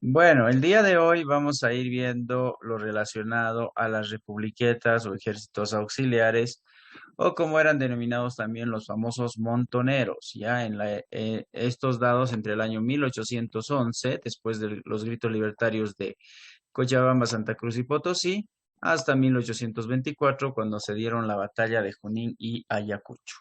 Bueno, el día de hoy vamos a ir viendo lo relacionado a las republiquetas o ejércitos auxiliares, o como eran denominados también los famosos montoneros, ya estos dados entre el año 1811, después de los gritos libertarios de Cochabamba, Santa Cruz y Potosí, hasta 1824, cuando se dieron la batalla de Junín y Ayacucho.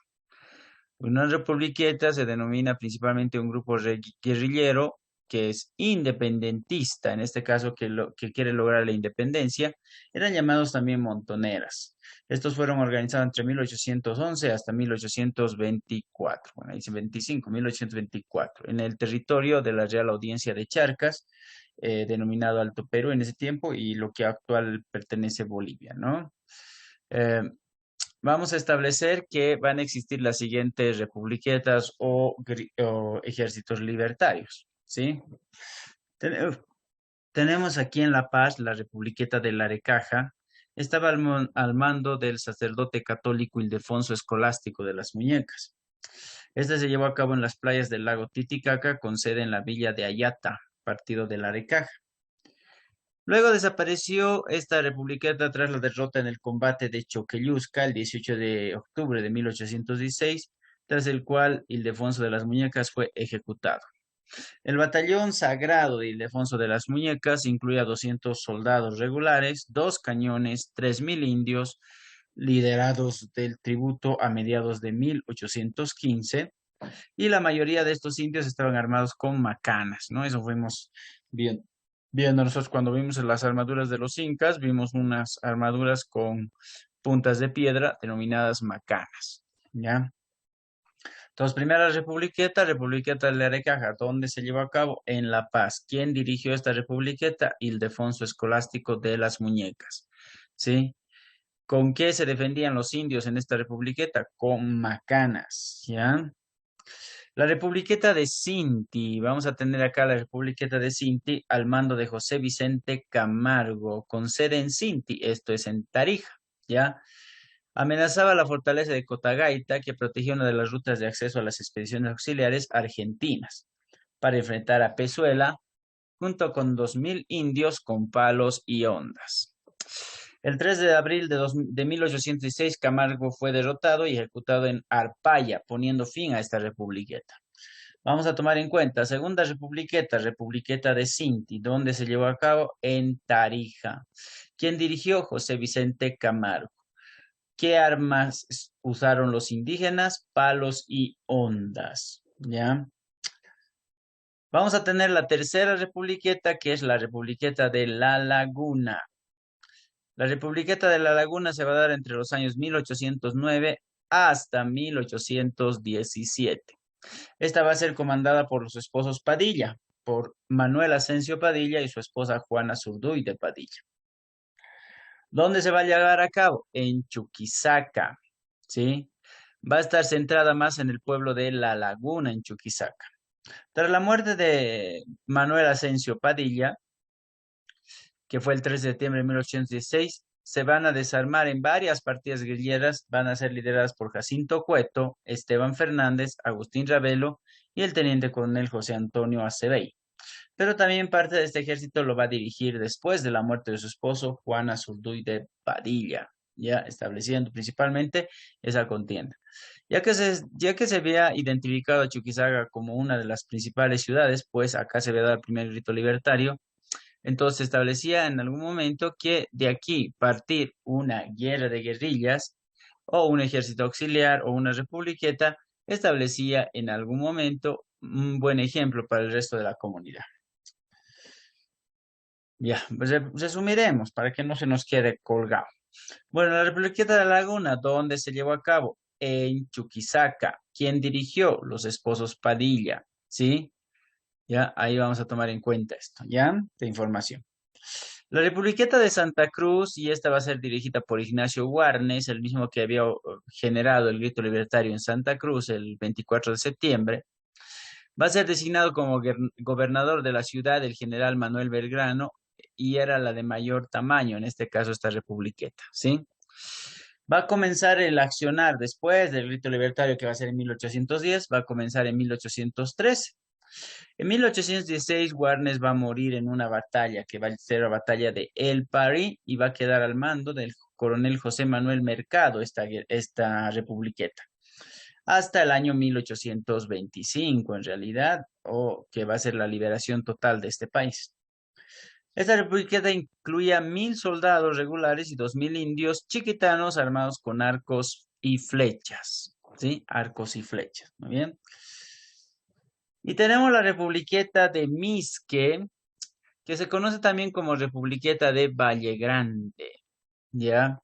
Una republiqueta se denomina principalmente un grupo guerrillero que es independentista, en este caso que quiere lograr la independencia. Eran llamados también montoneras. Estos fueron organizados entre 1811 hasta 1824, bueno, ahí dice 25, 1824, en el territorio de la Real Audiencia de Charcas, denominado Alto Perú en ese tiempo, y lo que actual pertenece a Bolivia, ¿no? Eh, Vamos a establecer que van a existir las siguientes republiquetas o ejércitos libertarios, ¿sí? Ten- Tenemos aquí en La Paz la republiqueta de Larecaja. Estaba al mando del sacerdote católico Ildefonso Escolástico de las Muñecas. Este se llevó a cabo en las playas del lago Titicaca, con sede en la villa de Ayata, partido de Larecaja. Luego desapareció esta republiqueta tras la derrota en el combate de Choquelusca el 18 de octubre de 1816, tras el cual Ildefonso de las Muñecas fue ejecutado. El batallón sagrado de Ildefonso de las Muñecas incluía 200 soldados regulares, dos cañones, 3.000 indios, liderados del tributo a mediados de 1815, y la mayoría de estos indios estaban armados con macanas, ¿no? Eso fuimos viendo. Viendo nosotros cuando vimos las armaduras de los incas, vimos unas armaduras con puntas de piedra denominadas macanas, ¿ya? Entonces, primera republiqueta, Republiqueta de Arecaja, ¿dónde se llevó a cabo? En La Paz. ¿Quién dirigió esta republiqueta? Ildefonso Escolástico de las Muñecas, ¿sí? ¿Con qué se defendían los indios en esta republiqueta? Con macanas, ¿ya? La Republiqueta de Cinti, vamos a tener acá la Republiqueta de Cinti al mando de José Vicente Camargo, con sede en Cinti, esto es en Tarija, ¿ya? Amenazaba la fortaleza de Cotagaita, que protegía una de las rutas de acceso a las expediciones auxiliares argentinas, para enfrentar a Pezuela, junto con 2.000 indios con palos y hondas. El 3 de abril de 1806, Camargo fue derrotado y ejecutado en Arpaya, poniendo fin a esta republiqueta. Vamos a tomar en cuenta, segunda republiqueta, Republiqueta de Cinti, donde se llevó a cabo en Tarija. ¿Quién dirigió? José Vicente Camargo. ¿Qué armas usaron los indígenas? Palos y hondas. ¿Ya? Vamos a tener la tercera republiqueta, que es la Republiqueta de La Laguna. La Republiqueta de La Laguna se va a dar entre los años 1809 hasta 1817. Esta va a ser comandada por los esposos Padilla, por Manuel Asensio Padilla y su esposa Juana Zurduy de Padilla. ¿Dónde se va a llevar a cabo? En Chuquisaca, ¿sí? Va a estar centrada más en el pueblo de La Laguna, en Chuquisaca. Tras la muerte de Manuel Asensio Padilla, que fue el 3 de septiembre de 1816, se van a desarmar en varias partidas guerrilleras, van a ser lideradas por Jacinto Cueto, Esteban Fernández, Agustín Ravelo y el teniente coronel José Antonio Acebey. Pero también parte de este ejército lo va a dirigir después de la muerte de su esposo, Juan Azurduy de Padilla, ya estableciendo principalmente esa contienda. Ya que se había identificado a Chuquisaca como una de las principales ciudades, pues acá se había dado el primer grito libertario. Entonces se establecía en algún momento que de aquí partir una guerra de guerrillas o un ejército auxiliar o una republiqueta establecía en algún momento un buen ejemplo para el resto de la comunidad. Ya, pues resumiremos para que no se nos quede colgado. Bueno, la Republiqueta de la Laguna, ¿dónde se llevó a cabo? En Chuquisaca. ¿Quién dirigió? Los esposos Padilla, ¿sí? Ya, ahí vamos a tomar en cuenta esto, ¿ya? De información. La Republiqueta de Santa Cruz, y esta va a ser dirigida por Ignacio Warnes, el mismo que había generado el grito libertario en Santa Cruz el 24 de septiembre, va a ser designado como gobernador de la ciudad el general Manuel Belgrano, y era la de mayor tamaño, en este caso esta republiqueta, ¿sí? Va a comenzar el accionar después del grito libertario, que va a ser en 1810, va a comenzar en 1813. En 1816, Warnes va a morir en una batalla que va a ser la batalla de El Pari y va a quedar al mando del coronel José Manuel Mercado, esta republiqueta, hasta el año 1825, en realidad, o que va a ser la liberación total de este país. Esta republiqueta incluía 1.000 soldados regulares y 2.000 indios chiquitanos armados con arcos y flechas, ¿sí? Arcos y flechas, muy bien. Y tenemos la republiqueta de Misque, que se conoce también como republiqueta de Valle Grande, ¿ya?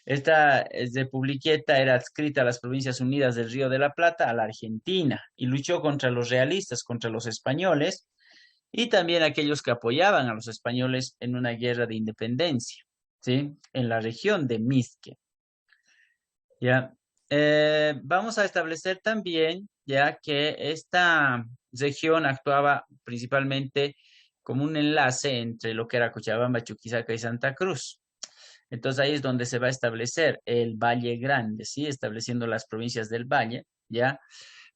Esta republiqueta era adscrita a las Provincias Unidas del Río de la Plata, a la Argentina, y luchó contra los realistas, contra los españoles, y también aquellos que apoyaban a los españoles en una guerra de independencia, ¿sí? En la región de Misque, ¿ya? Vamos a establecer también, ya que esta región actuaba principalmente como un enlace entre lo que era Cochabamba, Chuquisaca y Santa Cruz. Entonces ahí es donde se va a establecer el Valle Grande, ¿sí? Estableciendo las provincias del Valle, ¿ya?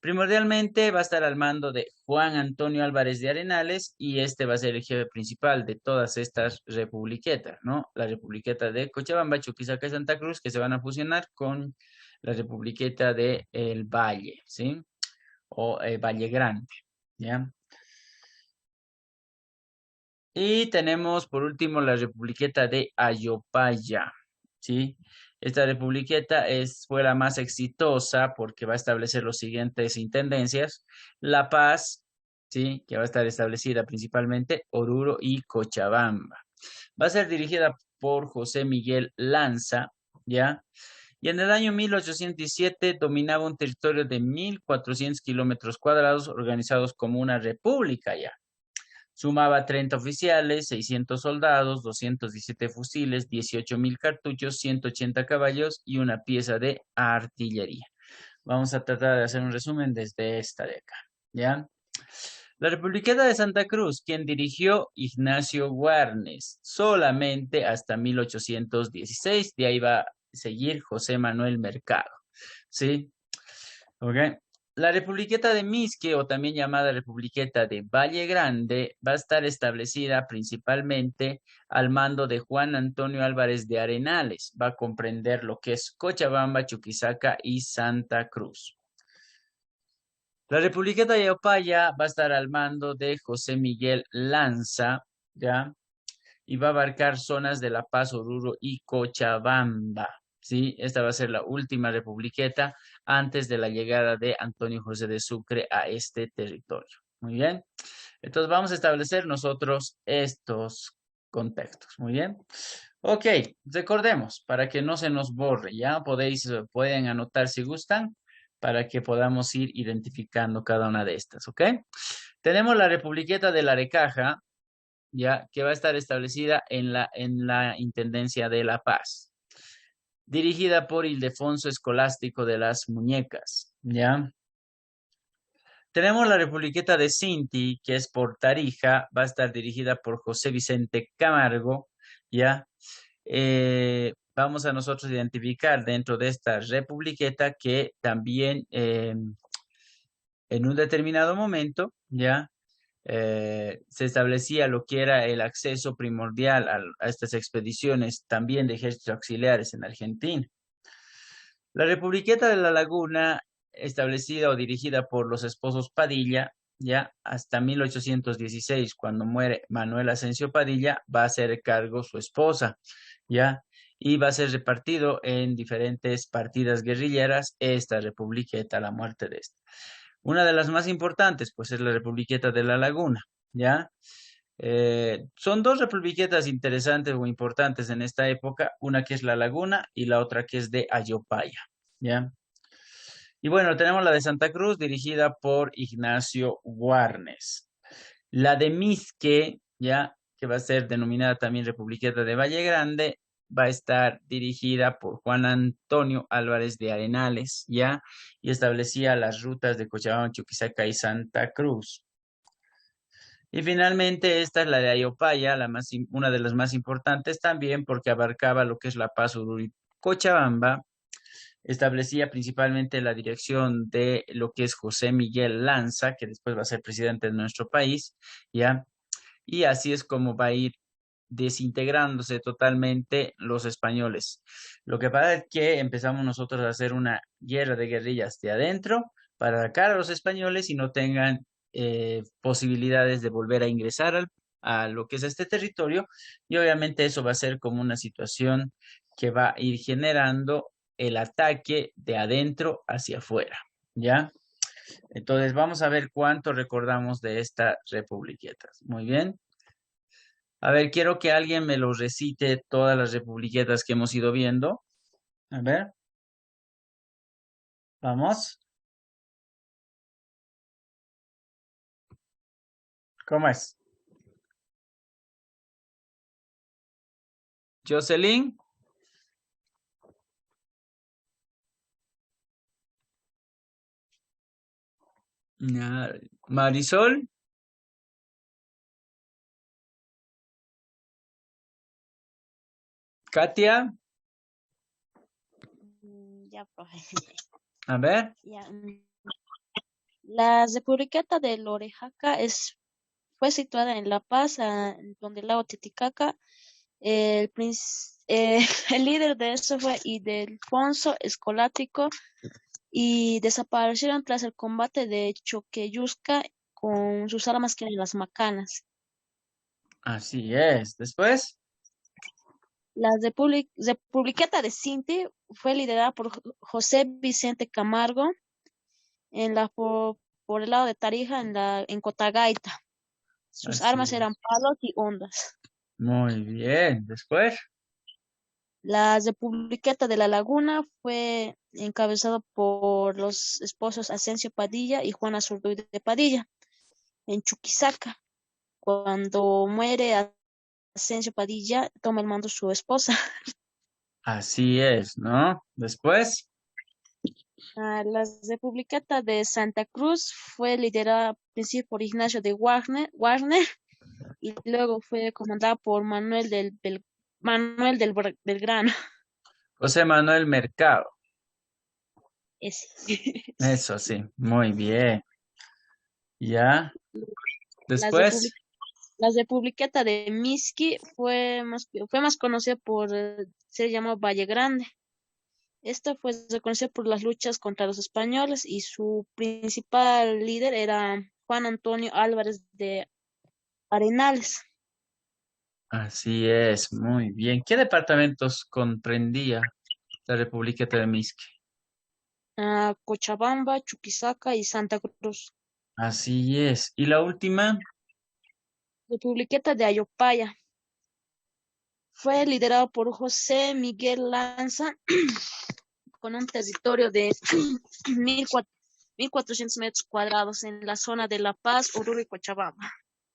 Primordialmente va a estar al mando de Juan Antonio Álvarez de Arenales y este va a ser el jefe principal de todas estas republiquetas, ¿no? La republiqueta de Cochabamba, Chuquisaca y Santa Cruz que se van a fusionar con la republiqueta de El Valle, ¿sí? O Valle Grande, ¿ya? Y tenemos por último la republiqueta de Ayopaya, ¿sí? Esta republiqueta fue la más exitosa porque va a establecer los siguientes intendencias. La Paz, ¿sí? Que va a estar establecida principalmente Oruro y Cochabamba. Va a ser dirigida por José Miguel Lanza, ¿ya? Y en el año 1807 dominaba un territorio de 1.400 kilómetros cuadrados organizados como una república, ¿ya? Sumaba 30 oficiales, 600 soldados, 217 fusiles, 18.000 cartuchos, 180 caballos y una pieza de artillería. Vamos a tratar de hacer un resumen desde esta de acá, ¿ya? La Republiqueta de Santa Cruz, quien dirigió Ignacio Guarnes, solamente hasta 1816, de ahí va a seguir José Manuel Mercado, ¿sí? ¿Ok? La Republiqueta de Misque, o también llamada Republiqueta de Valle Grande, va a estar establecida principalmente al mando de Juan Antonio Álvarez de Arenales. Va a comprender lo que es Cochabamba, Chuquisaca y Santa Cruz. La Republiqueta de Opaya va a estar al mando de José Miguel Lanza, ¿ya? Y va a abarcar zonas de La Paz, Oruro y Cochabamba. ¿Sí? Esta va a ser la última republiqueta antes de la llegada de Antonio José de Sucre a este territorio. Muy bien. Entonces vamos a establecer nosotros estos contextos. Muy bien. Ok, recordemos, para que no se nos borre, ya pueden anotar si gustan, para que podamos ir identificando cada una de estas, ¿ok? Tenemos la Republiqueta de la Arecaja, ya que va a estar establecida en la Intendencia de La Paz, dirigida por Ildefonso Escolástico de las Muñecas, ¿ya? Tenemos la Republiqueta de Cinti, que es por Tarija, va a estar dirigida por José Vicente Camargo, ¿ya? Vamos a nosotros identificar dentro de esta republiqueta que también en un determinado momento, ¿ya? Se establecía lo que era el acceso primordial a estas expediciones también de ejércitos auxiliares en Argentina. La Republiqueta de la Laguna, establecida o dirigida por los esposos Padilla, ya hasta 1816, cuando muere Manuel Asensio Padilla, va a ser cargo su esposa, ya, y va a ser repartido en diferentes partidas guerrilleras esta Republiqueta, la muerte de esta. Una de las más importantes, pues, es la Republiqueta de la Laguna, ¿ya? Son dos republiquetas interesantes o importantes en esta época, una que es La Laguna y la otra que es de Ayopaya, ¿ya? Y bueno, tenemos la de Santa Cruz, dirigida por Ignacio Guarnes. La de Misque, ¿ya? Que va a ser denominada también Republiqueta de Valle Grande, va a estar dirigida por Juan Antonio Álvarez de Arenales, ¿ya? Y establecía las rutas de Cochabamba, Chuquisaca y Santa Cruz. Y finalmente esta es la de Ayopaya, una de las más importantes también porque abarcaba lo que es La Paz, Oruro y Cochabamba. establecía principalmente la dirección de lo que es José Miguel Lanza, que después va a ser presidente de nuestro país, ¿ya? Y así es como va a ir desintegrándose totalmente los españoles. Lo que pasa es que empezamos nosotros a hacer una guerra de guerrillas de adentro para sacar a los españoles y no tengan posibilidades de volver a ingresar a lo que es este territorio. Y obviamente eso va a ser como una situación que va a ir generando el ataque de adentro hacia afuera, ¿ya? Entonces vamos a ver cuánto recordamos de estas republiquetas. Muy bien. A ver, quiero que alguien me lo recite todas las republiquetas que hemos ido viendo. A ver, vamos. ¿Cómo es? Jocelyn, ah, Marisol, Katia, Ya, profe. a ver. Ya, la Republiqueta de Lorejaca fue situada en La Paz, donde el lago Titicaca. El líder de eso fue Ildefonso Escolático y desaparecieron tras el combate de Choqueyusca con sus armas que eran las macanas. Así es. Después, La Republiqueta de Cinti fue liderada por José Vicente Camargo por el lado de Tarija en Cotagaita. Sus así armas eran es. palos y hondas. Muy bien. Después, La Republiqueta de la Laguna fue encabezado por los esposos Asensio Padilla y Juana Zurduy de Padilla en Chuquisaca. Cuando muere Asensio Padilla, toma el mando su esposa. así es, ¿no? Después, La Republiqueta de Santa Cruz fue liderada al principio por Ignacio de Warner y luego fue comandada por Manuel del Belgrano. José Manuel Mercado. Ese. Eso sí, muy bien. Ya. La Después, La Republiqueta de Mixqui fue más conocida por ser llamado Valle Grande. Esta fue reconocida por las luchas contra los españoles y su principal líder era Juan Antonio Álvarez de Arenales. así es, muy bien. ¿Qué departamentos comprendía la República de Misque? Cochabamba, Chuquisaca y Santa Cruz. Así es. ¿Y la última? Republiqueta de Ayopaya fue liderado por José Miguel Lanza con un territorio de 1.400 metros cuadrados en la zona de La Paz, Oruro y Cochabamba.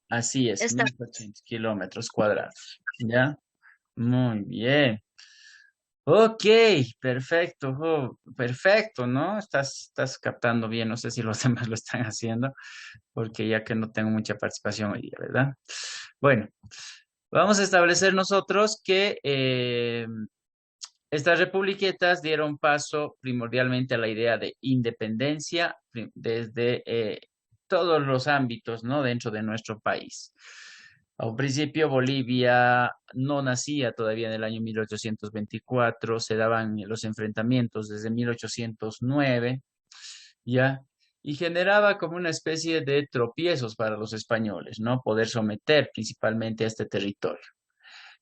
Así es, Esta 1.400 kilómetros cuadrados. ¿Ya? Muy bien. Ok, perfecto, perfecto, ¿no? Estás captando bien, no sé si los demás lo están haciendo, porque ya que no tengo mucha participación hoy día, ¿verdad? Bueno, vamos a establecer nosotros que estas republiquetas dieron paso primordialmente a la idea de independencia desde todos los ámbitos, ¿no? Dentro de nuestro país. A un principio Bolivia no nacía todavía en el año 1824, se daban los enfrentamientos desde 1809, ¿ya? Y generaba como una especie de tropiezos para los españoles, ¿no? Poder someter principalmente a este territorio.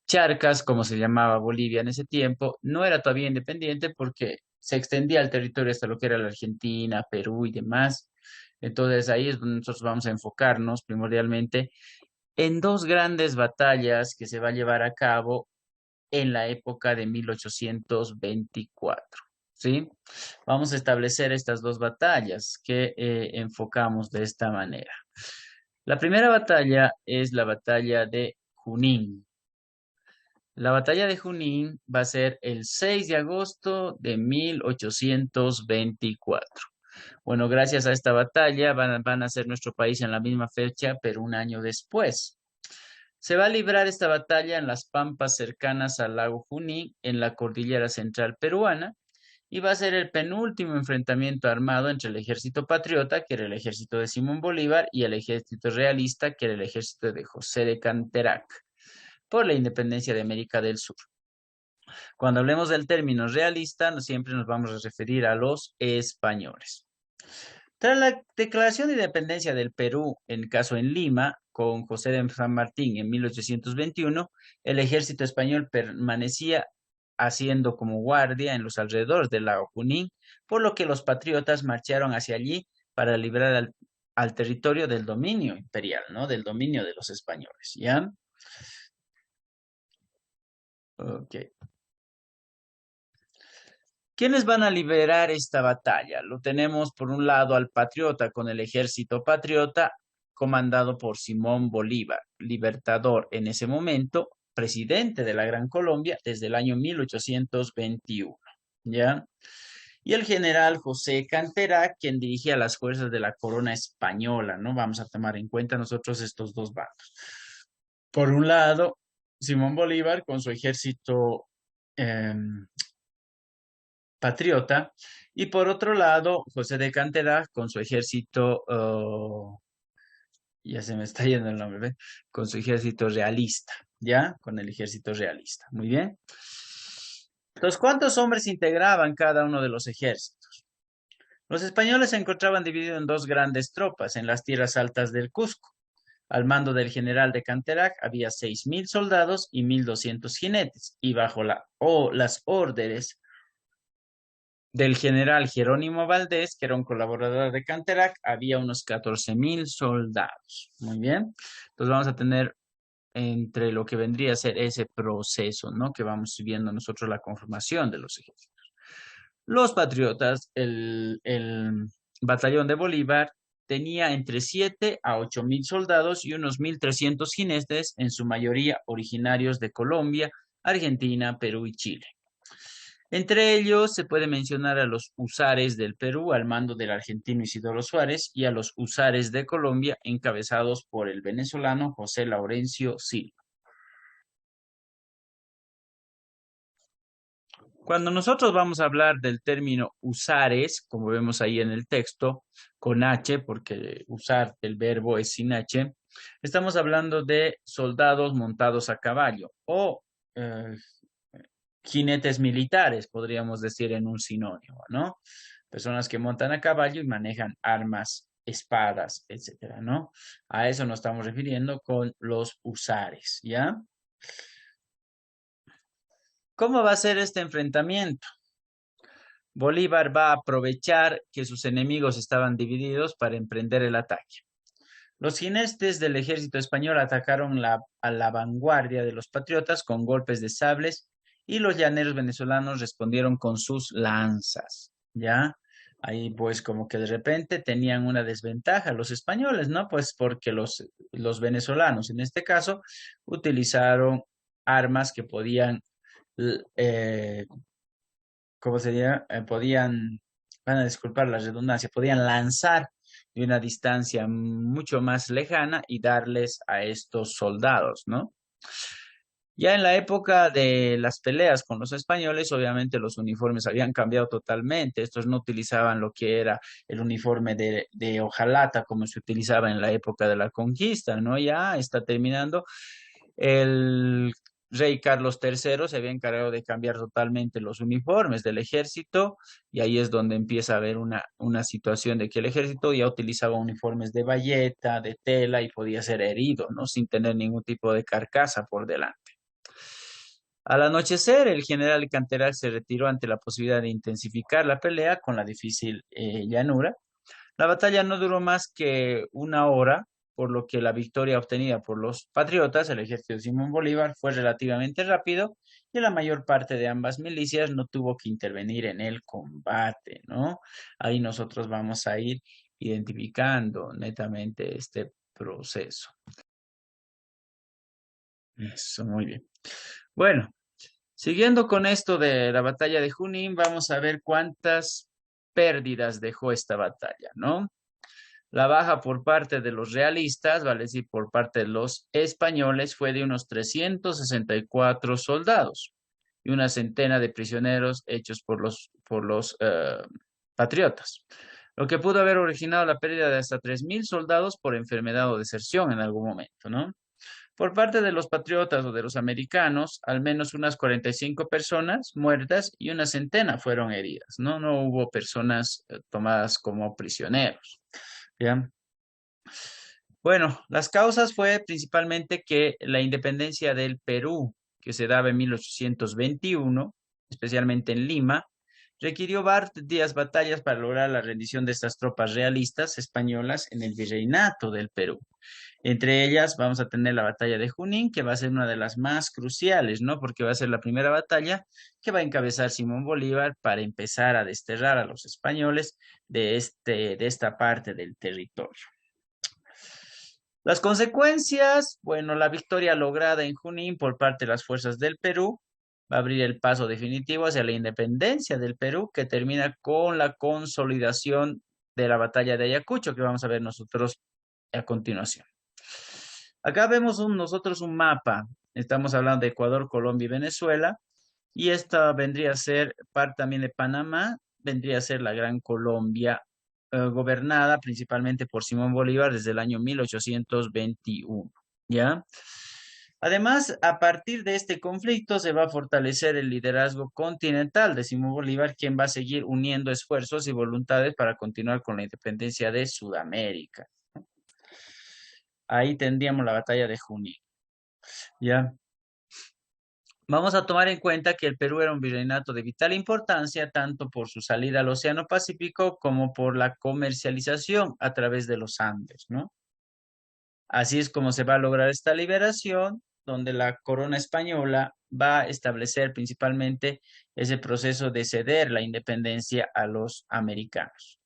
Charcas, como se llamaba Bolivia en ese tiempo, no era todavía independiente porque se extendía el territorio hasta lo que era la Argentina, Perú y demás. Entonces ahí es donde nosotros vamos a enfocarnos primordialmente en dos grandes batallas que se va a llevar a cabo en la época de 1824. ¿Sí? Vamos a establecer estas dos batallas que enfocamos de esta manera. La primera batalla es la batalla de Junín. La batalla de Junín va a ser el 6 de agosto de 1824. Bueno, gracias a esta batalla van a ser nuestro país en la misma fecha, pero un año después. Se va a librar esta batalla en las pampas cercanas al lago Junín, en la cordillera central peruana, y va a ser el penúltimo enfrentamiento armado entre el ejército patriota, que era el ejército de Simón Bolívar, y el ejército realista, que era el ejército de José de Canterac, por la independencia de América del Sur. Cuando hablemos del término realista, siempre nos vamos a referir a los españoles. Tras la declaración de independencia del Perú, en caso en Lima, con José de San Martín en 1821, el ejército español permanecía haciendo como guardia en los alrededores del lago Junín, por lo que los patriotas marcharon hacia allí para librar al territorio del dominio imperial, ¿no? Del dominio de los españoles, ¿ya? Ok. ¿Quiénes van a liberar esta batalla? Lo tenemos por un lado al patriota con el ejército patriota comandado por Simón Bolívar, libertador en ese momento, presidente de la Gran Colombia desde el año 1821, ¿ya? Y el general José Canterac, quien dirigía las fuerzas de la corona española, ¿no? Vamos a tomar en cuenta nosotros estos dos bandos. Por un lado, Simón Bolívar con su ejército patriota, y por otro lado, José de Canterac con su ejército, ya se me está yendo el nombre, ¿ve? Con su ejército realista, ¿ya? Con el ejército realista. Muy bien. Entonces, ¿cuántos hombres integraban cada uno de los ejércitos? Los españoles se encontraban divididos en dos grandes tropas en las tierras altas del Cusco. Al mando del general de Canterac había 6.000 soldados y 1.200 jinetes, y bajo las órdenes del general Jerónimo Valdés, que era un colaborador de Canterac, había unos 14.000 soldados. Muy bien. Entonces vamos a tener entre lo que vendría a ser ese proceso, ¿no? Que vamos viendo nosotros la conformación de los ejércitos. Los patriotas, el batallón de Bolívar tenía entre 7 a 8.000 soldados y unos 1.300 jinetes, en su mayoría originarios de Colombia, Argentina, Perú y Chile. Entre ellos se puede mencionar a los húsares del Perú al mando del argentino Isidoro Suárez y a los húsares de Colombia encabezados por el venezolano José Laurencio Silva. Cuando nosotros vamos a hablar del término húsares, como vemos ahí en el texto, con H, porque usar el verbo es sin H, estamos hablando de soldados montados a caballo o jinetes militares, podríamos decir en un sinónimo, ¿no? Personas que montan a caballo y manejan armas, espadas, etcétera, ¿no? A eso nos estamos refiriendo con los húsares, ¿ya? ¿Cómo va a ser este enfrentamiento? Bolívar va a aprovechar que sus enemigos estaban divididos para emprender el ataque. Los jinetes del ejército español atacaron a la vanguardia de los patriotas con golpes de sables y los llaneros venezolanos respondieron con sus lanzas, ¿ya? Ahí pues como que de repente tenían una desventaja los españoles, ¿no? Pues porque los venezolanos en este caso utilizaron armas que podían, ¿cómo sería? Van a disculpar la redundancia, podían lanzar de una distancia mucho más lejana y darles a estos soldados, ¿no? Ya en la época de las peleas con los españoles, obviamente los uniformes habían cambiado totalmente. Estos no utilizaban lo que era el uniforme de hojalata como se utilizaba en la época de la conquista, ¿no? Ya está terminando. El rey Carlos III se había encargado de cambiar totalmente los uniformes del ejército y ahí es donde empieza a haber una situación de que el ejército ya utilizaba uniformes de bayeta, de tela y podía ser herido, ¿no? Sin tener ningún tipo de carcasa por delante. Al anochecer, el general Canterac se retiró ante la posibilidad de intensificar la pelea con la difícil llanura. La batalla no duró más que una hora, por lo que la victoria obtenida por los patriotas, el ejército de Simón Bolívar, fue relativamente rápido y la mayor parte de ambas milicias no tuvo que intervenir en el combate, ¿no? Ahí nosotros vamos a ir identificando netamente este proceso. Eso, muy bien. Bueno, siguiendo con esto de la batalla de Junín, vamos a ver cuántas pérdidas dejó esta batalla, ¿no? La baja por parte de los realistas, vale decir, por parte de los españoles, fue de unos 364 soldados y una centena de prisioneros hechos por por los patriotas, lo que pudo haber originado la pérdida de hasta 3.000 soldados por enfermedad o deserción en algún momento, ¿no? Por parte de los patriotas o de los americanos, al menos unas 45 personas muertas y una centena fueron heridas, ¿no? No hubo personas tomadas como prisioneros, ¿ya? Bueno, las causas fue principalmente que la independencia del Perú, que se daba en 1821, especialmente en Lima, requirió varias batallas para lograr la rendición de estas tropas realistas españolas en el virreinato del Perú. Entre ellas vamos a tener la batalla de Junín, que va a ser una de las más cruciales, ¿no? Porque va a ser la primera batalla que va a encabezar Simón Bolívar para empezar a desterrar a los españoles de esta parte del territorio. Las consecuencias, bueno, la victoria lograda en Junín por parte de las fuerzas del Perú va a abrir el paso definitivo hacia la independencia del Perú, que termina con la consolidación de la batalla de Ayacucho, que vamos a ver nosotros a continuación. Acá vemos nosotros un mapa. Estamos hablando de Ecuador, Colombia y Venezuela. Y esta vendría a ser parte también de Panamá, vendría a ser la Gran Colombia, gobernada principalmente por Simón Bolívar desde el año 1821. ¿Ya? Además, a partir de este conflicto se va a fortalecer el liderazgo continental de Simón Bolívar, quien va a seguir uniendo esfuerzos y voluntades para continuar con la independencia de Sudamérica. Ahí tendríamos la batalla de Junín. ¿Ya? Vamos a tomar en cuenta que el Perú era un virreinato de vital importancia, tanto por su salida al Océano Pacífico como por la comercialización a través de los Andes, ¿no? Así es como se va a lograr esta liberación, donde la corona española va a establecer principalmente ese proceso de ceder la independencia a los americanos.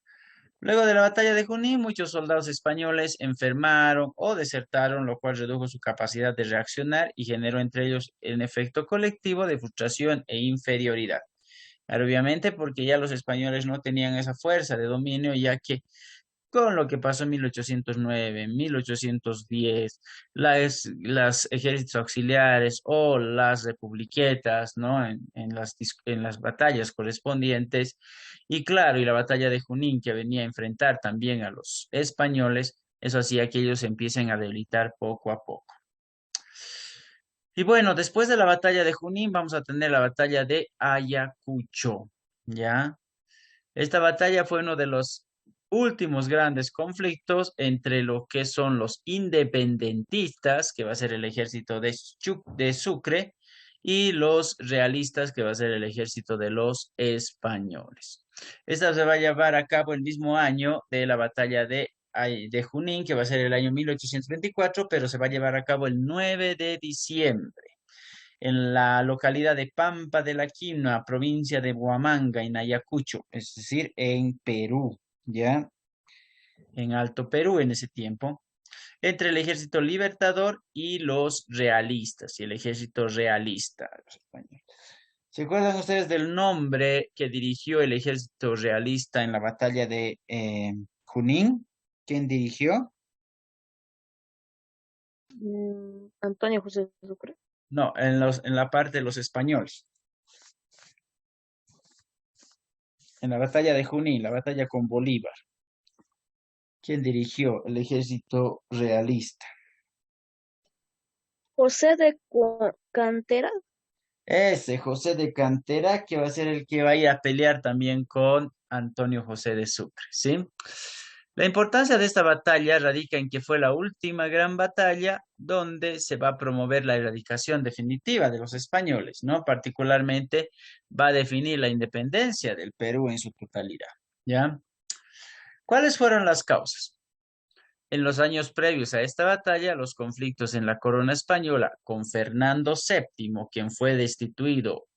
Luego de la batalla de Junín, muchos soldados españoles enfermaron o desertaron, lo cual redujo su capacidad de reaccionar y generó entre ellos un efecto colectivo de frustración e inferioridad. Claro, obviamente porque ya los españoles no tenían esa fuerza de dominio, ya que con lo que pasó en 1809, 1810, las ejércitos auxiliares o las republiquetas, ¿no? En las batallas correspondientes. Y claro, y la batalla de Junín que venía a enfrentar también a los españoles, eso hacía que ellos empiecen a debilitar poco a poco. Y bueno, después de la batalla de Junín vamos a tener la batalla de Ayacucho, ¿ya? Esta batalla fue uno de los últimos grandes conflictos entre lo que son los independentistas, que va a ser el ejército de Sucre, y los realistas, que va a ser el ejército de los españoles. Esta se va a llevar a cabo el mismo año de la batalla de Junín, que va a ser el año 1824, pero se va a llevar a cabo el 9 de diciembre en la localidad de Pampa de la Quina, provincia de Huamanga, en Ayacucho, es decir, en Perú, ¿ya? En Alto Perú en ese tiempo, entre el ejército libertador y los realistas, y el ejército realista, los españoles. ¿Se acuerdan ustedes del nombre que dirigió el ejército realista en la batalla de Junín? ¿Quién dirigió? Antonio José Sucre. No, en la parte de los españoles. En la batalla de Junín, la batalla con Bolívar. ¿Quién dirigió el ejército realista? José de Cantera. Ese José de Cantera, que va a ser el que va a ir a pelear también con Antonio José de Sucre, ¿sí? La importancia de esta batalla radica en que fue la última gran batalla donde se va a promover la erradicación definitiva de los españoles, ¿no? Particularmente va a definir la independencia del Perú en su totalidad, ¿ya? ¿Cuáles fueron las causas? En los años previos a esta batalla, los conflictos en la corona española con Fernando VII, quien fue destituido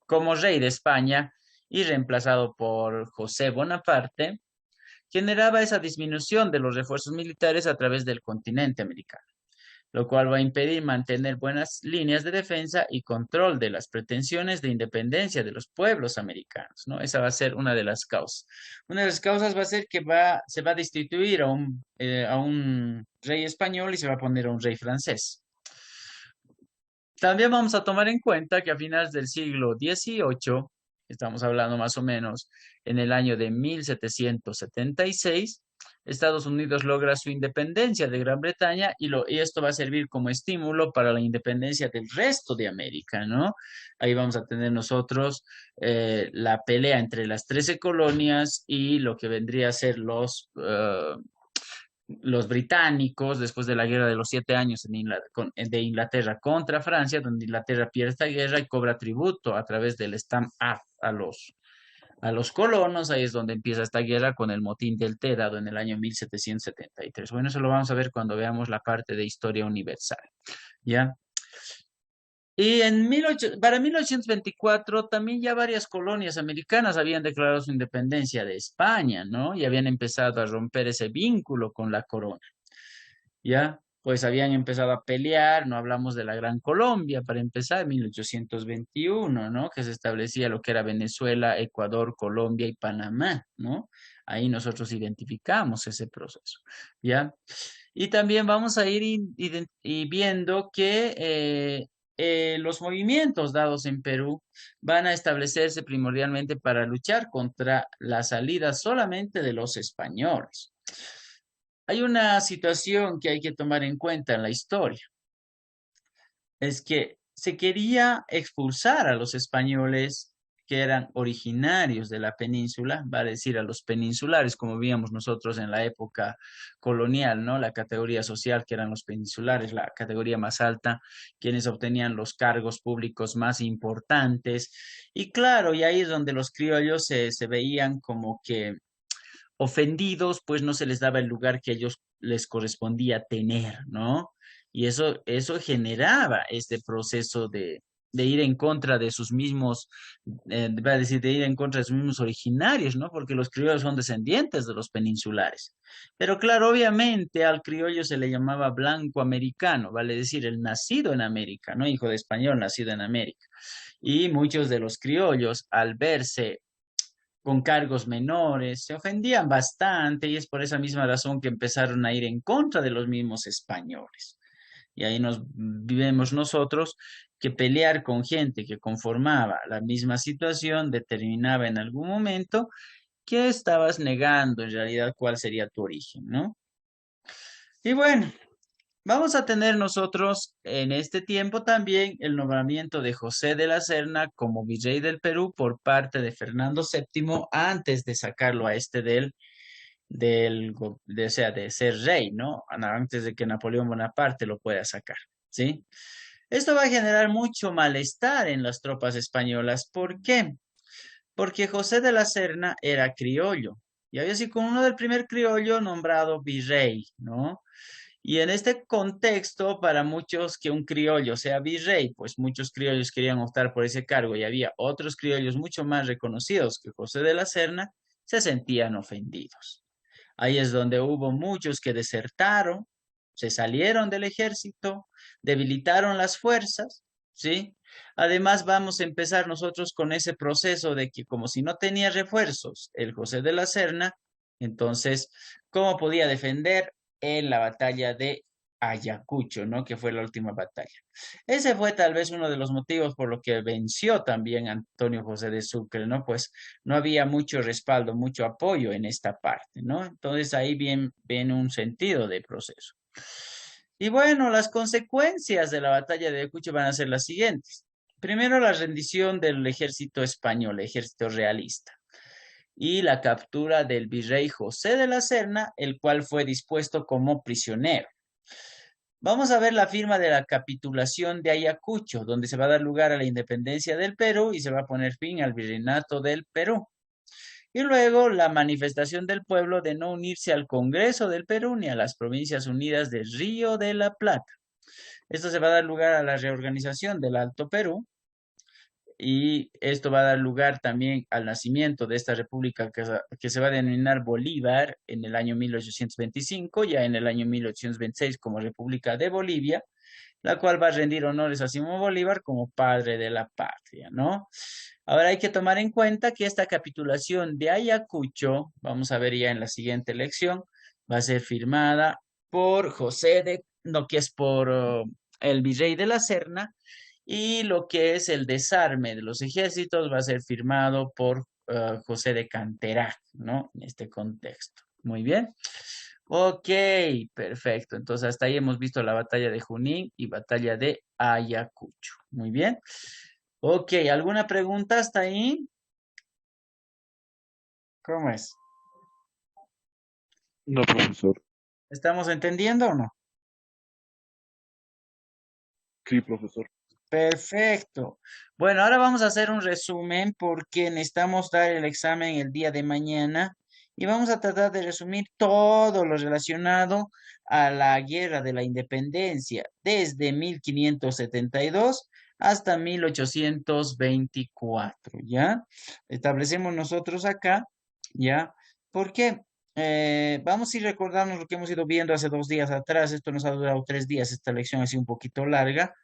como rey de España y reemplazado por José Bonaparte, generaba esa disminución de los refuerzos militares a través del continente americano, lo cual va a impedir mantener buenas líneas de defensa y control de las pretensiones de independencia de los pueblos americanos, ¿no? Esa va a ser una de las causas. Una de las causas va a ser que se va a destituir a un rey español y se va a poner a un rey francés. También vamos a tomar en cuenta que a finales del siglo XVIII, estamos hablando más o menos en el año de 1776, Estados Unidos logra su independencia de Gran Bretaña y esto va a servir como estímulo para la independencia del resto de América, ¿no? Ahí vamos a tener nosotros la pelea entre las 13 colonias y lo que vendría a ser los británicos después de la Guerra de los Siete Años de Inglaterra contra Francia, donde Inglaterra pierde esta guerra y cobra tributo a través del Stamp Act a los colonos. Ahí es donde empieza esta guerra con el motín del té dado en el año 1773. Bueno, eso lo vamos a ver cuando veamos la parte de historia universal, ¿ya? Y para 1824 también ya varias colonias americanas habían declarado su independencia de España, ¿no? Y habían empezado a romper ese vínculo con la corona, ¿ya? Pues habían empezado a pelear, no hablamos de la Gran Colombia, para empezar, en 1821, ¿no? Que se establecía lo que era Venezuela, Ecuador, Colombia y Panamá, ¿no? Ahí nosotros identificamos ese proceso, ¿ya? Y también vamos a ir y viendo que los movimientos dados en Perú van a establecerse primordialmente para luchar contra la salida solamente de los españoles. Hay una situación que hay que tomar en cuenta en la historia, es que se quería expulsar a los españoles que eran originarios de la península, va a decir a los peninsulares, como veíamos nosotros en la época colonial, ¿no? La categoría social que eran los peninsulares, la categoría más alta, quienes obtenían los cargos públicos más importantes. Y claro, y ahí es donde los criollos se veían como que ofendidos, pues no se les daba el lugar que a ellos les correspondía tener, ¿no? Y eso generaba este proceso de ir en contra de sus mismos, va a decir, de ir en contra de sus mismos originarios, ¿no? Porque los criollos son descendientes de los peninsulares. Pero claro, obviamente al criollo se le llamaba blanco americano, vale decir, el nacido en América, ¿no? Hijo de español nacido en América. Y muchos de los criollos, al verse con cargos menores, se ofendían bastante y es por esa misma razón que empezaron a ir en contra de los mismos españoles. Y ahí nos vemos nosotros que pelear con gente que conformaba la misma situación determinaba en algún momento que estabas negando en realidad cuál sería tu origen, ¿no? Y bueno, vamos a tener nosotros en este tiempo también el nombramiento de José de la Serna como virrey del Perú por parte de Fernando VII antes de sacarlo a este o sea, de ser rey, ¿no? Antes de que Napoleón Bonaparte lo pueda sacar, ¿sí? Esto va a generar mucho malestar en las tropas españolas. ¿Por qué? Porque José de la Serna era criollo y había sido como uno del primer criollo nombrado virrey, ¿no? Y en este contexto, para muchos que un criollo sea virrey, pues muchos criollos querían optar por ese cargo y había otros criollos mucho más reconocidos que José de la Serna, se sentían ofendidos. Ahí es donde hubo muchos que desertaron, se salieron del ejército, debilitaron las fuerzas, ¿sí? Además, vamos a empezar nosotros con ese proceso de que como si no tenía refuerzos el José de la Serna, entonces, ¿cómo podía defender en la batalla de Ayacucho, ¿no? Que fue la última batalla. Ese fue tal vez uno de los motivos por lo que venció también Antonio José de Sucre, ¿no? Pues no había mucho respaldo, mucho apoyo en esta parte, ¿no? Entonces ahí viene un sentido de proceso. Y bueno, las consecuencias de la batalla de Ayacucho van a ser las siguientes. Primero, la rendición del ejército español, el ejército realista, y la captura del virrey José de la Serna, el cual fue dispuesto como prisionero. Vamos a ver la firma de la capitulación de Ayacucho, donde se va a dar lugar a la independencia del Perú y se va a poner fin al virreinato del Perú. Y luego la manifestación del pueblo de no unirse al Congreso del Perú ni a las Provincias Unidas de Río de la Plata. Esto se va a dar lugar a la reorganización del Alto Perú y esto va a dar lugar también al nacimiento de esta república que se va a denominar Bolívar en el año 1825, ya en el año 1826 como República de Bolivia, la cual va a rendir honores a Simón Bolívar como padre de la patria, ¿no? Ahora hay que tomar en cuenta que esta capitulación de Ayacucho, vamos a ver ya en la siguiente lección, va a ser firmada por no, que es por el virrey de la Serna, y lo que es el desarme de los ejércitos va a ser firmado por José de Canterac, ¿no? En este contexto. Muy bien. Ok, perfecto. Entonces hasta ahí hemos visto la batalla de Junín y batalla de Ayacucho. Muy bien. Ok, ¿alguna pregunta hasta ahí? ¿Cómo es? No, profesor. ¿Estamos entendiendo o no? Sí, profesor. Perfecto. Bueno, ahora vamos a hacer un resumen porque necesitamos dar el examen el día de mañana y vamos a tratar de resumir todo lo relacionado a la Guerra de la Independencia desde 1572 hasta 1824, ¿ya? Establecemos nosotros acá, ¿ya? Porque vamos a ir recordando lo que hemos ido viendo hace 2 días atrás. Esto nos ha durado 3 días, esta lección ha sido un poquito larga.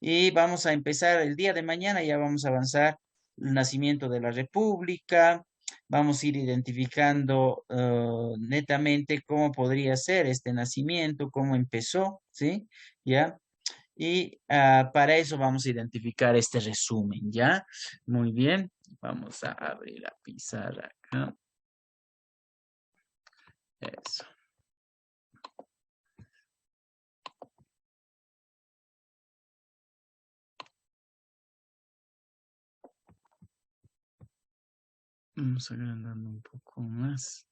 Y vamos a empezar el día de mañana, ya vamos a avanzar el nacimiento de la República, vamos a ir identificando netamente cómo podría ser este nacimiento, cómo empezó, ¿sí? ¿Ya? Y para eso vamos a identificar este resumen, ¿ya? Muy bien, vamos a abrir la pizarra acá. Eso. Vamos agrandando un poco más.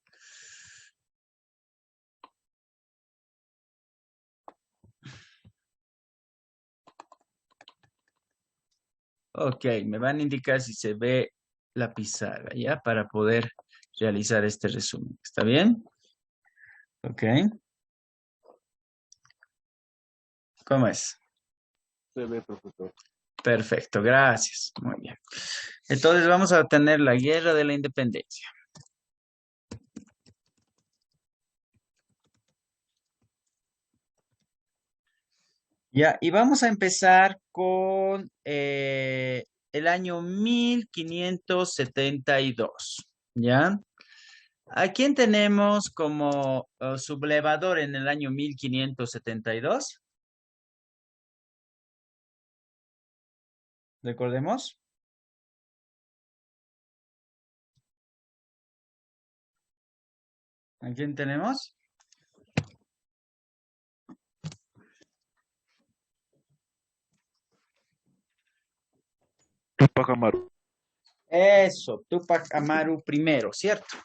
Ok, me van a indicar si se ve la pizarra, ¿ya? Para poder realizar este resumen. ¿Está bien? Ok. ¿Cómo es? Se ve, profesor. Perfecto, gracias. Muy bien. Entonces vamos a tener la Guerra de la Independencia. Ya, y vamos a empezar con el año 1572. ¿Ya? ¿A quién tenemos como sublevador en el año 1572? Recordemos. ¿A quién tenemos? Tupac Amaru. Eso, Tupac Amaru primero, ¿cierto?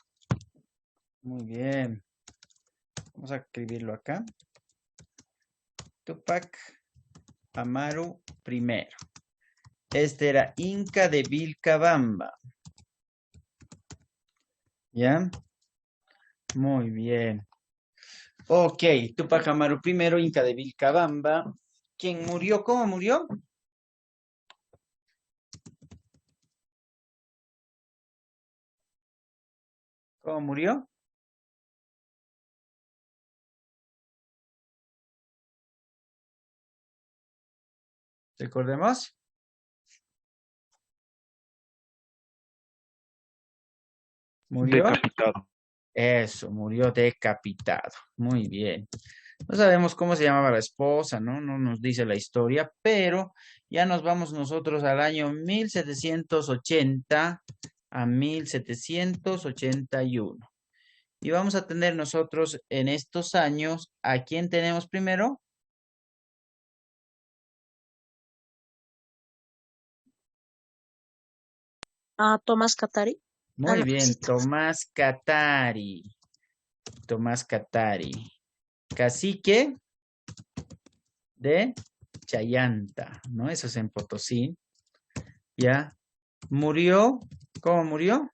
Muy bien. Vamos a escribirlo acá. Tupac Amaru primero. Este era Inca de Vilcabamba. ¿Ya? Muy bien. Ok, Tupac Amaru primero, Inca de Vilcabamba. ¿Quién murió? ¿Cómo murió? ¿Cómo murió? Recordemos. ¿Murió? Decapitado. Eso, murió decapitado. Muy bien. No sabemos cómo se llamaba la esposa, ¿no? No nos dice la historia, pero ya nos vamos nosotros al año 1780 a 1781. Y vamos a tener nosotros en estos años, ¿a quién tenemos primero? A Tomás Catari. Ah, Muy no, bien, sí. Tomás Catari. Tomás Catari. Cacique de Chayanta, ¿no? Eso es en Potosí. ¿Ya? Murió. ¿Cómo murió?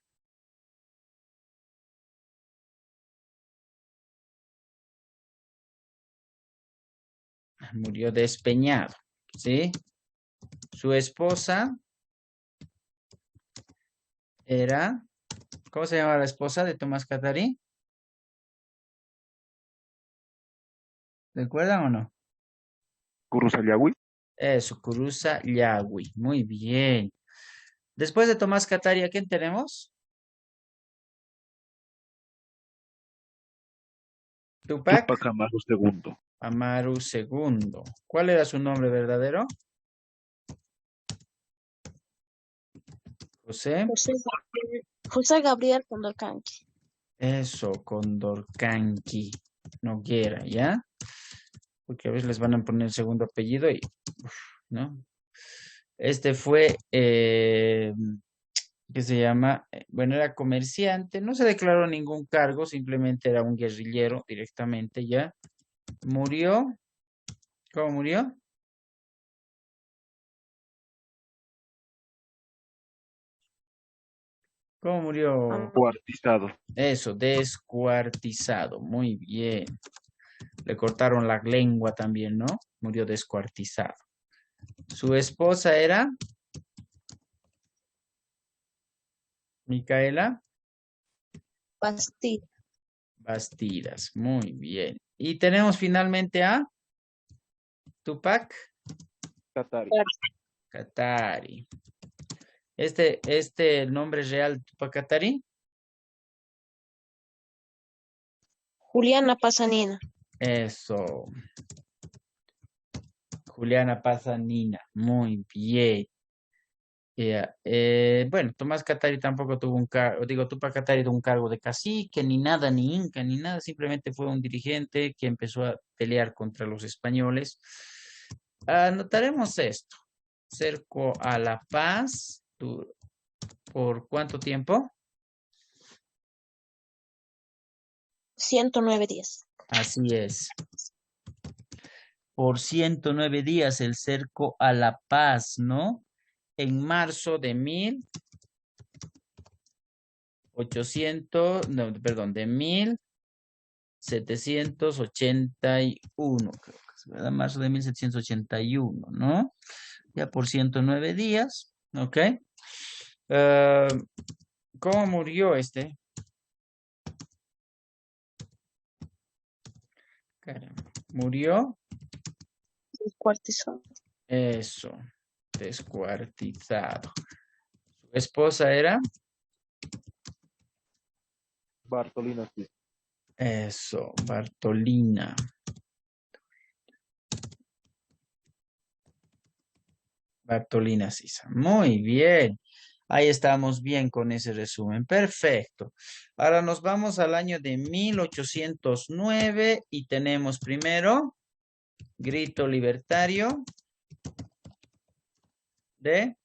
Murió despeñado, ¿sí? Su esposa era, ¿cómo se llama la esposa de Tomás Catari? ¿Recuerdan o no? Curusayahui. Curuza Yagüi. Muy bien. Después de Tomás Catari, ¿a quién tenemos? Tupac Tupac Amaru segundo. Amaru II. ¿Cuál era su nombre verdadero? José. José Gabriel Condorcanqui. Eso, Condorcanqui Noguera, ¿ya? Porque a veces les van a poner el segundo apellido y, uf, ¿no? Este fue, ¿qué se llama? Bueno, era comerciante, no se declaró ningún cargo, simplemente era un guerrillero directamente, ¿ya? Murió, ¿cómo murió? ¿Cómo murió? Cuartizado. Eso, descuartizado, muy bien. Le cortaron la lengua también, ¿no? Murió descuartizado. Su esposa era Micaela Bastida. Bastidas, muy bien. Y tenemos finalmente a Tupac Katari. Katari. El nombre real Tupac Katari. Juliana Pasanina. Eso, Juliana Pazanina, muy bien. Ya, bueno, Tomás Katari tampoco tuvo un cargo, digo, Tupac Katari tuvo un cargo de cacique, ni nada, ni inca, ni nada, simplemente fue un dirigente que empezó a pelear contra los españoles. Anotaremos esto, cerco a La Paz, ¿por cuánto tiempo? 109 días. Así es, por 109 días el cerco a La Paz, ¿no? En marzo de 1800, no, perdón, de 1781, creo que es, ¿verdad? Marzo de 1781, ¿no? Ya por 109 días, ¿ok? Ah, ¿cómo murió este? Caramba. ¿Murió? Descuartizado. Eso, descuartizado. Su esposa era, Bartolina, sí. eso, Bartolina. Bartolina Sisa. Muy bien. Ahí estamos bien con ese resumen. Perfecto. Ahora nos vamos al año de 1809 y tenemos primero grito libertario de,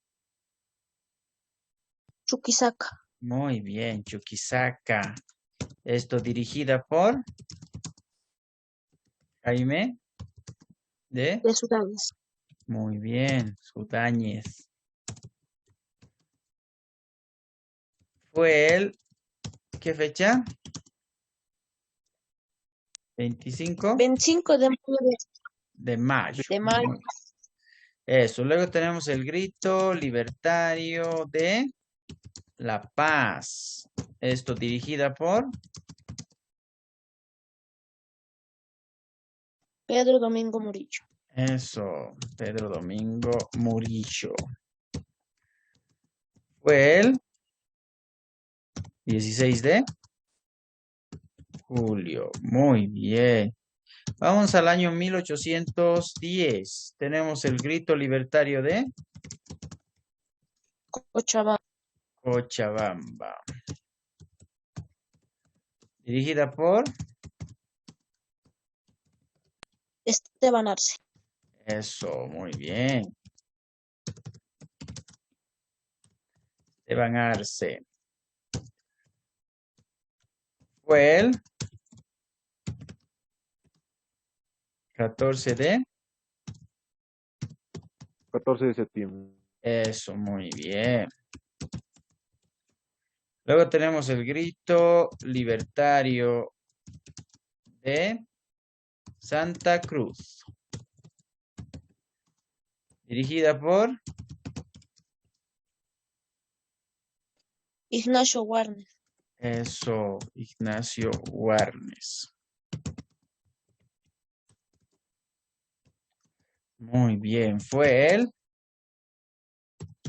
Chuquisaca. muy bien, Chuquisaca. Esto dirigida por Jaime de, De Sudáñez. muy bien, Sudáñez. Fue el, ¿qué fecha? 25 25 de mayo. de mayo. De mayo. Eso, luego tenemos el grito libertario de La Paz. Esto dirigida por, Pedro Domingo Murillo. eso, Pedro Domingo Murillo. Fue el 16 de julio. Muy bien. Vamos al año 1810. Tenemos el grito libertario de Cochabamba. Cochabamba. Dirigida por, Esteban Arce. eso, muy bien. Esteban Arce. Fue el 14 de, 14 de septiembre. eso, muy bien. Luego tenemos el grito libertario de Santa Cruz. Dirigida por, Ignacio Warnes. eso, Ignacio Warnes. Muy bien, fue el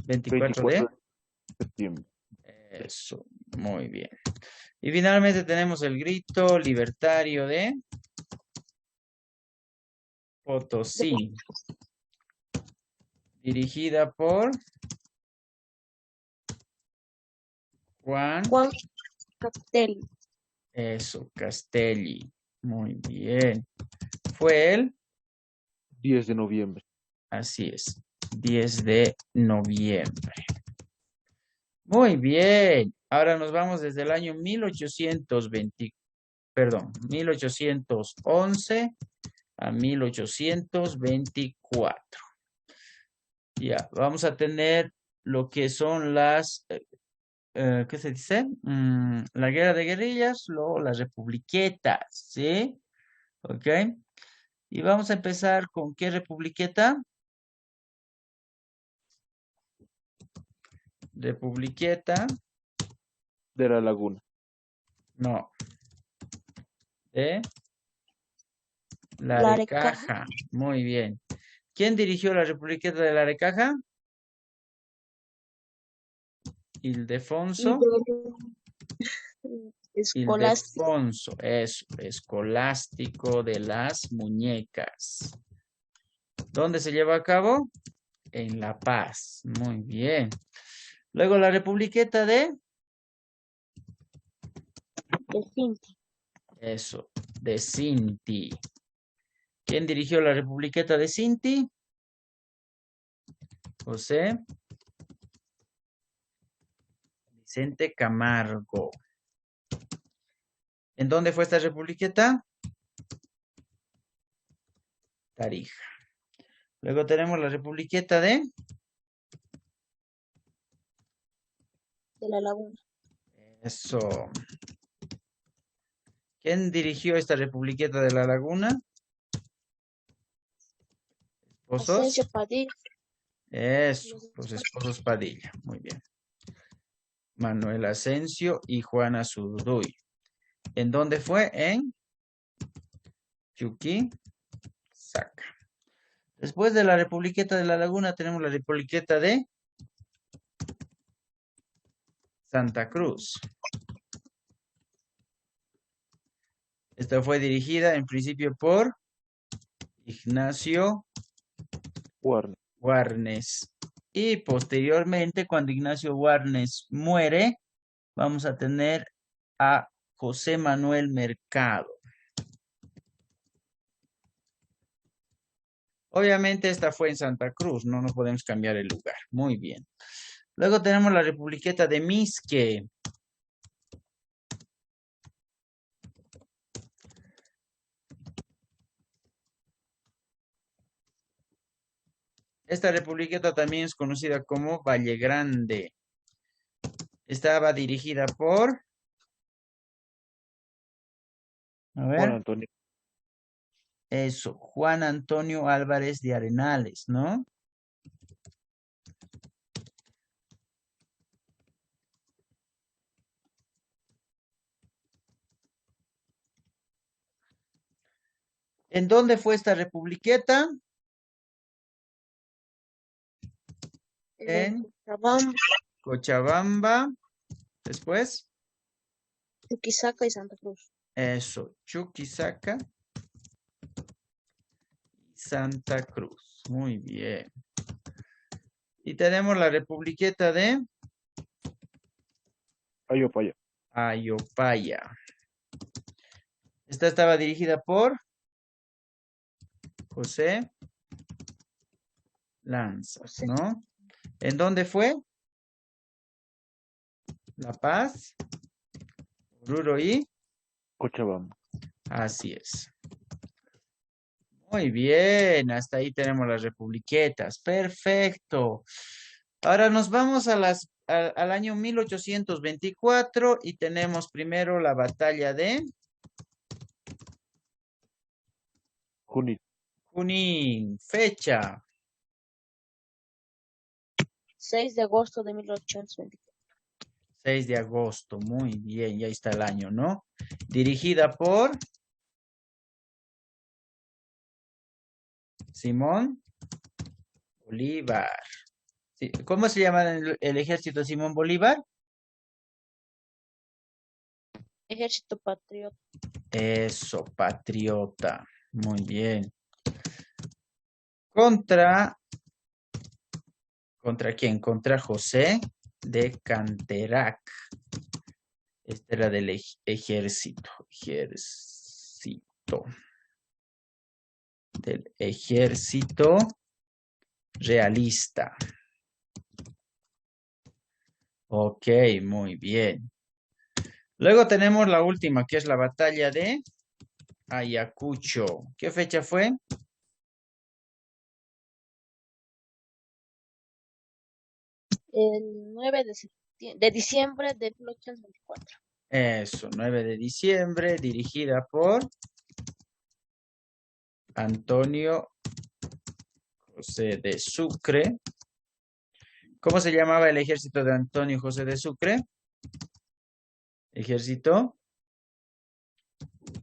24 de, 24 de septiembre. eso, muy bien. Y finalmente tenemos el grito libertario de Potosí. Dirigida por, Juan. Juan Castelli. Eso, Castelli. Muy bien. Fue el, 10 de noviembre. así es, 10 de noviembre. Muy bien. Ahora nos vamos desde el año 1811 a 1824. Ya, vamos a tener lo que son las, ¿qué se dice? La guerra de guerrillas, luego las republiquetas, ¿sí? ¿Ok? Y vamos a empezar con ¿qué republiqueta? Republiqueta, De la Laguna. no, de Larecaja. Larecaja. Muy bien. ¿Quién dirigió la republiqueta de Larecaja? Ildefonso. Escolástico. Ildefonso, eso, escolástico de las muñecas. ¿Dónde se lleva a cabo? En La Paz. Muy bien. Luego la republiqueta de, De Cinti. eso, de Cinti. ¿Quién dirigió la republiqueta de Cinti? José Vicente Camargo. ¿En dónde fue esta republiqueta? Tarija. Luego tenemos la republiqueta de, De la Laguna. eso. ¿Quién dirigió esta republiqueta de La Laguna? ¿Esposos? Asensio Padilla. Eso, los esposos Padilla. Muy bien. Manuel Asensio y Juana Zurduy. ¿En dónde fue? En Chuquisaca. Después de la republiqueta de La Laguna tenemos la republiqueta de Santa Cruz. Esta fue dirigida en principio por Ignacio Warner. Warnes. Y posteriormente, cuando Ignacio Warnes muere, vamos a tener a José Manuel Mercado. Obviamente esta fue en Santa Cruz, no nos podemos cambiar el lugar. Muy bien. Luego tenemos la republiqueta de Misque. Esta republiqueta también es conocida como Valle Grande. Estaba dirigida por, a Juan ver, Antonio. eso, Juan Antonio Álvarez de Arenales, ¿no? ¿En dónde fue esta republiqueta? En Cochabamba, Cochabamba. Después, Chuquisaca y Santa Cruz. eso, Chuquisaca y Santa Cruz. Muy bien. Y tenemos la republiqueta de Ayopaya. Ayopaya. Esta estaba dirigida por José Lanzas, ¿no? ¿En dónde fue? La Paz, Oruro y Cochabamba. así es. Muy bien, hasta ahí tenemos las republiquetas. Perfecto. Ahora nos vamos a al año 1824 y tenemos primero la batalla de Junín. Junín. Fecha. 6 de agosto de 1824. 6 de agosto. Muy bien, ya está el año, ¿no? Dirigida por Simón Bolívar. Sí, ¿cómo se llama el ejército de Simón Bolívar? Ejército Patriota. Eso, patriota. Muy bien. ¿Contra quién? Contra José de Canterac. Este era del ejército. Ejército. Del ejército realista. Ok, muy bien. Luego tenemos la última, que es la batalla de Ayacucho. ¿Qué fecha fue? El 9 de diciembre de 1824. Eso, 9 de diciembre, dirigida por Antonio José de Sucre. ¿Cómo se llamaba el ejército de Antonio José de Sucre? Ejército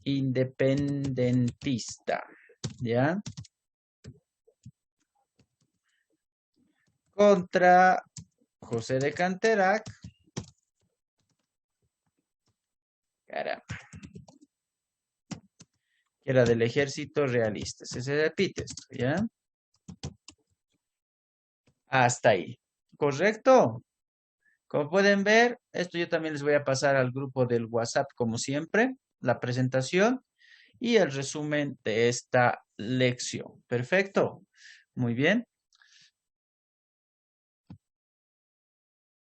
independentista, ¿ya? Contra José de Canterac. Caramba. Que era del ejército realista. Se repite esto, ¿ya? Hasta ahí. ¿Correcto? Como pueden ver, esto yo también les voy a pasar al grupo del WhatsApp, como siempre, la presentación y el resumen de esta lección. Perfecto. Muy bien.